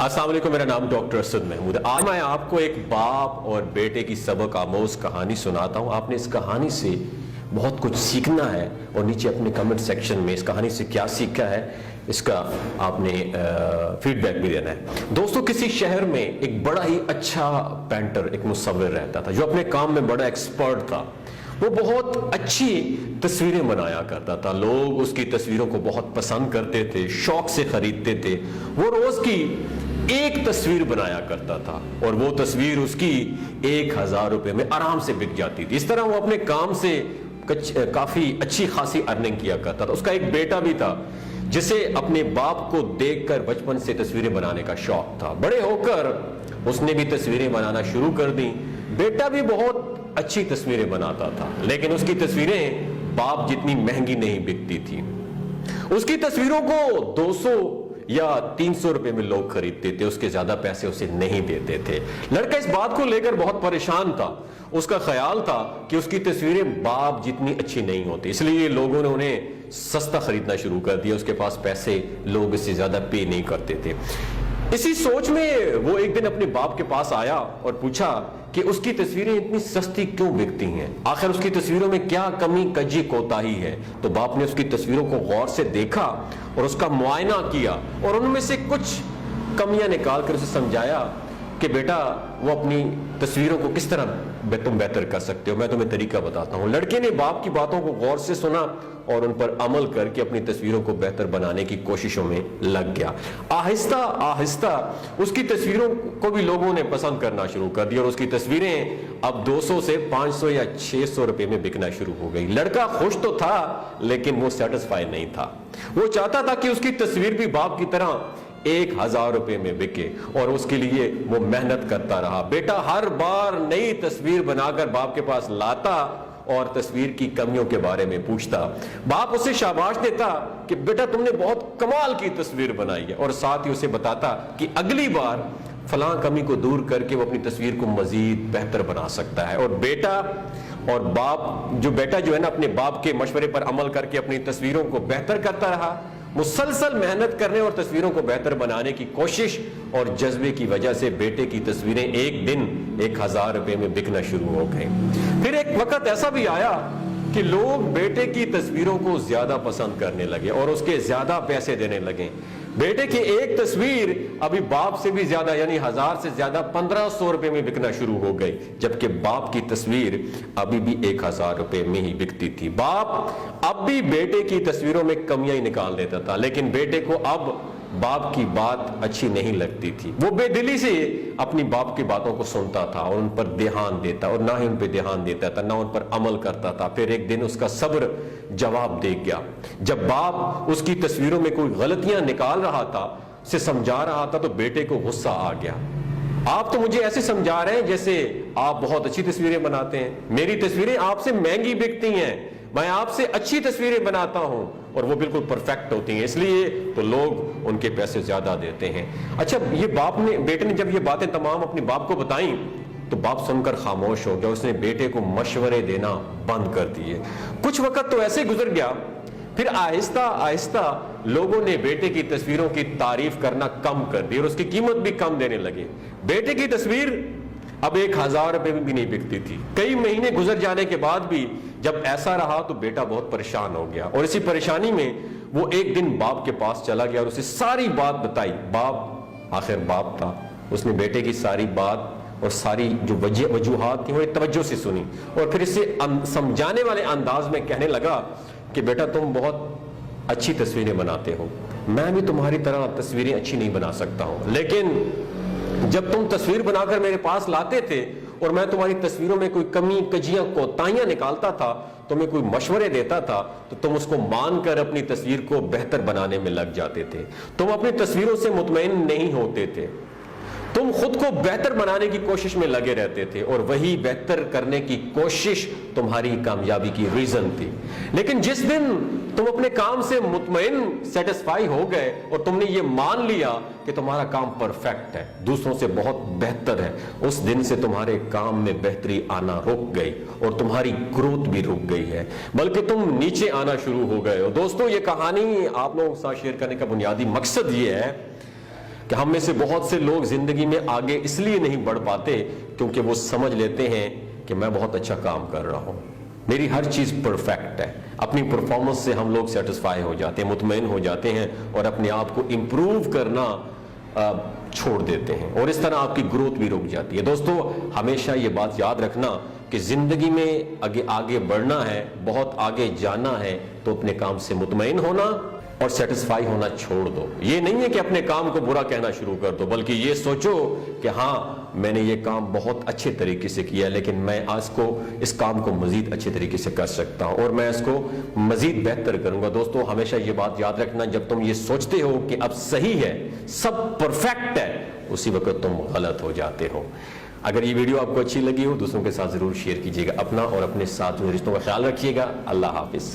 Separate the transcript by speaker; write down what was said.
Speaker 1: السلام علیکم، میرا نام ڈاکٹر اسد محمود ہے۔ آج میں آپ کو ایک باپ اور بیٹے کی سبق آموز کہانی سناتا ہوں۔ آپ نے اس کہانی سے بہت کچھ سیکھنا ہے اور نیچے اپنے کمنٹ سیکشن میں اس کہانی سے کیا سیکھا ہے اس کا آپ نے فیڈ بیک بھی دینا ہے۔ دوستو، کسی شہر میں ایک بڑا ہی اچھا پینٹر، ایک مصور رہتا تھا جو اپنے کام میں بڑا ایکسپرٹ تھا۔ وہ بہت اچھی تصویریں بنایا کرتا تھا، لوگ اس کی تصویروں کو بہت پسند کرتے تھے، شوق سے خریدتے تھے۔ وہ روز کی ایک تصویر بنایا کرتا تھا اور وہ تصویر اس کی 1000 روپے میں آرام سے بک جاتی تھی۔ اس طرح وہ اپنے کام سے کافی اچھی خاصی ارننگ کیا کرتا تھا۔ اس کا ایک بیٹا بھی تھا جسے اپنے باپ کو دیکھ کر بچپن سے تصویریں بنانے کا شوق تھا۔ بڑے ہو کر اس نے بھی تصویریں بنانا شروع کر دیں۔ بیٹا بھی بہت اچھی تصویریں بناتا تھا، لیکن اس کی تصویریں باپ جتنی مہنگی نہیں بکتی تھی۔ اس کی تصویروں کو 200 یا 300 روپے میں لوگ خریدتے تھے، اس کے زیادہ پیسے اسے نہیں دیتے تھے۔ لڑکا اس بات کو لے کر بہت پریشان تھا۔ اس کا خیال تھا کہ اس کی تصویریں باپ جتنی اچھی نہیں ہوتی، اس لیے لوگوں نے انہیں سستا خریدنا شروع کر دیا۔ اس کے پاس پیسے لوگ اس سے زیادہ پے نہیں کرتے تھے۔ اسی سوچ میں وہ ایک دن اپنے باپ کے پاس آیا اور پوچھا کہ اس کی تصویریں اتنی سستی کیوں بکتی ہیں، آخر اس کی تصویروں میں کیا کمی کجی کوتاہی ہے۔ تو باپ نے اس کی تصویروں کو غور سے دیکھا اور اس کا معائنہ کیا اور ان میں سے کچھ کمیاں نکال کر اسے سمجھایا کہ بیٹا وہ اپنی تصویروں کو کس طرح تم بہتر کر سکتے ہو، میں تمہیں طریقہ بتاتا ہوں۔ لڑکے نے باپ کی باتوں کو غور سے سنا اور ان پر عمل کر کے اپنی تصویروں کو بہتر بنانے کی کوششوں میں لگ گیا۔ آہستہ آہستہ اس کی تصویروں کو بھی لوگوں نے پسند کرنا شروع کر دیا اور اس کی تصویریں اب 200 سے 500 یا 600 روپے میں بکنا شروع ہو گئی۔ لڑکا خوش تو تھا لیکن وہ سیٹسفائی نہیں تھا۔ وہ چاہتا تھا کہ اس کی تصویر بھی باپ کی طرح 1000 روپے میں بکے اور اس کے لیے وہ محنت کرتا رہا۔ بیٹا ہر بار نئی تصویر بنا کر باپ کے پاس لاتا اور تصویر کی کمیوں کے بارے میں پوچھتا۔ باپ اسے شاباش دیتا کہ بیٹا تم نے بہت کمال کی تصویر بنائی ہے، اور ساتھ ہی اسے بتاتا کہ اگلی بار فلاں کمی کو دور کر کے وہ اپنی تصویر کو مزید بہتر بنا سکتا ہے۔ اور بیٹا جو ہے نا اپنے باپ کے مشورے پر عمل کر کے اپنی تصویروں کو بہتر کرتا رہا۔ مسلسل محنت کرنے اور تصویروں کو بہتر بنانے کی کوشش اور جذبے کی وجہ سے بیٹے کی تصویریں ایک دن 1000 روپے میں بکنا شروع ہو گئیں۔ پھر ایک وقت ایسا بھی آیا کہ لوگ بیٹے کی تصویروں کو زیادہ پسند کرنے لگے اور اس کے زیادہ پیسے دینے لگے۔ بیٹے کی ایک تصویر ابھی باپ سے بھی زیادہ یعنی 1000 سے زیادہ 1500 روپے میں بکنا شروع ہو گئی، جبکہ باپ کی تصویر ابھی بھی 1000 روپے میں ہی بکتی تھی۔ باپ اب بھی بیٹے کی تصویروں میں کمیاں ہی نکال دیتا تھا، لیکن بیٹے کو اب باپ کی بات اچھی نہیں لگتی تھی۔ وہ بے دلی سے اپنی باپ کی باتوں کو سنتا تھا اور ان پر دھیان دیتا اور نہ ہی ان پہ دھیان دیتا تھا، نہ ان پر عمل کرتا تھا۔ پھر ایک دن اس کا صبر جواب دے گیا۔ جب باپ اس کی تصویروں میں کوئی غلطیاں نکال رہا تھا، اسے سمجھا رہا تھا، تو بیٹے کو غصہ آ گیا۔ آپ تو مجھے ایسے سمجھا رہے ہیں جیسے آپ بہت اچھی تصویریں بناتے ہیں، میری تصویریں آپ سے مہنگی بکتی ہیں، میں آپ سے اچھی تصویریں بناتا ہوں اور وہ بالکل پرفیکٹ ہوتی ہیں، اس لیے تو لوگ ان کے پیسے زیادہ دیتے ہیں۔ اچھا، یہ بیٹے نے جب یہ باتیں تمام اپنے باپ کو بتائیں تو باپ سن کر خاموش ہو گیا۔ اس نے بیٹے کو مشورے دینا بند کر دیے۔ کچھ وقت تو ایسے گزر گیا، پھر آہستہ آہستہ لوگوں نے بیٹے کی تصویروں کی تعریف کرنا کم کر دی اور اس کی قیمت بھی کم دینے لگے۔ بیٹے کی تصویر اب 1000 روپے میں بھی نہیں بکتی تھی۔ کئی مہینے گزر جانے کے بعد بھی جب ایسا رہا تو بیٹا بہت پریشان ہو گیا اور اسی پریشانی میں وہ ایک دن باپ کے پاس چلا گیا اور اسے ساری بات بتائی۔ آخر باپ تھا، اس نے بیٹے کی ساری بات اور ساری جو وجوہات تھیں انہیں توجہ سے سنی اور پھر اسے سمجھانے والے انداز میں کہنے لگا کہ بیٹا تم بہت اچھی تصویریں بناتے ہو، میں بھی تمہاری طرح تصویریں اچھی نہیں بنا سکتا ہوں، لیکن جب تم تصویر بنا کر میرے پاس لاتے تھے اور میں تمہاری تصویروں میں کوئی کمی کجیاں کوتاہیاں نکالتا تھا، تمہیں کوئی مشورے دیتا تھا تو تم اس کو مان کر اپنی تصویر کو بہتر بنانے میں لگ جاتے تھے۔ تم اپنی تصویروں سے مطمئن نہیں ہوتے تھے، تم خود کو بہتر بنانے کی کوشش میں لگے رہتے تھے اور وہی بہتر کرنے کی کوشش تمہاری کامیابی کی ریزن تھی۔ لیکن جس دن تم اپنے کام سے مطمئن سیٹسفائی ہو گئے اور تم نے یہ مان لیا کہ تمہارا کام پرفیکٹ ہے، دوسروں سے بہت بہتر ہے، اس دن سے تمہارے کام میں بہتری آنا رک گئی اور تمہاری گروتھ بھی رک گئی ہے، بلکہ تم نیچے آنا شروع ہو گئے ہو۔ دوستو، یہ کہانی آپ لوگوں کے ساتھ شیئر کرنے کا بنیادی مقصد یہ ہے کہ ہم میں سے بہت سے لوگ زندگی میں آگے اس لیے نہیں بڑھ پاتے کیونکہ وہ سمجھ لیتے ہیں کہ میں بہت اچھا کام کر رہا ہوں، میری ہر چیز پرفیکٹ ہے۔ اپنی پرفارمنس سے ہم لوگ سیٹسفائی ہو جاتے ہیں، مطمئن ہو جاتے ہیں اور اپنے آپ کو امپروو کرنا چھوڑ دیتے ہیں، اور اس طرح آپ کی گروتھ بھی رک جاتی ہے۔ دوستو ہمیشہ یہ بات یاد رکھنا کہ زندگی میں آگے بڑھنا ہے، بہت آگے جانا ہے تو اپنے کام سے مطمئن ہونا اور سیٹسفائی ہونا چھوڑ دو۔ یہ نہیں ہے کہ اپنے کام کو برا کہنا شروع کر دو، بلکہ یہ سوچو کہ ہاں میں نے یہ کام بہت اچھے طریقے سے کیا، لیکن میں آج کو اس کام کو مزید اچھے طریقے سے کر سکتا ہوں اور میں اس کو مزید بہتر کروں گا۔ دوستو ہمیشہ یہ بات یاد رکھنا، جب تم یہ سوچتے ہو کہ اب صحیح ہے، سب پرفیکٹ ہے، اسی وقت تم غلط ہو جاتے ہو۔ اگر یہ ویڈیو آپ کو اچھی لگی ہو دوسروں کے ساتھ ضرور شیئر کیجیے گا، اپنا اور اپنے ساتھ رشتوں کا خیال رکھیے گا۔ اللہ حافظ۔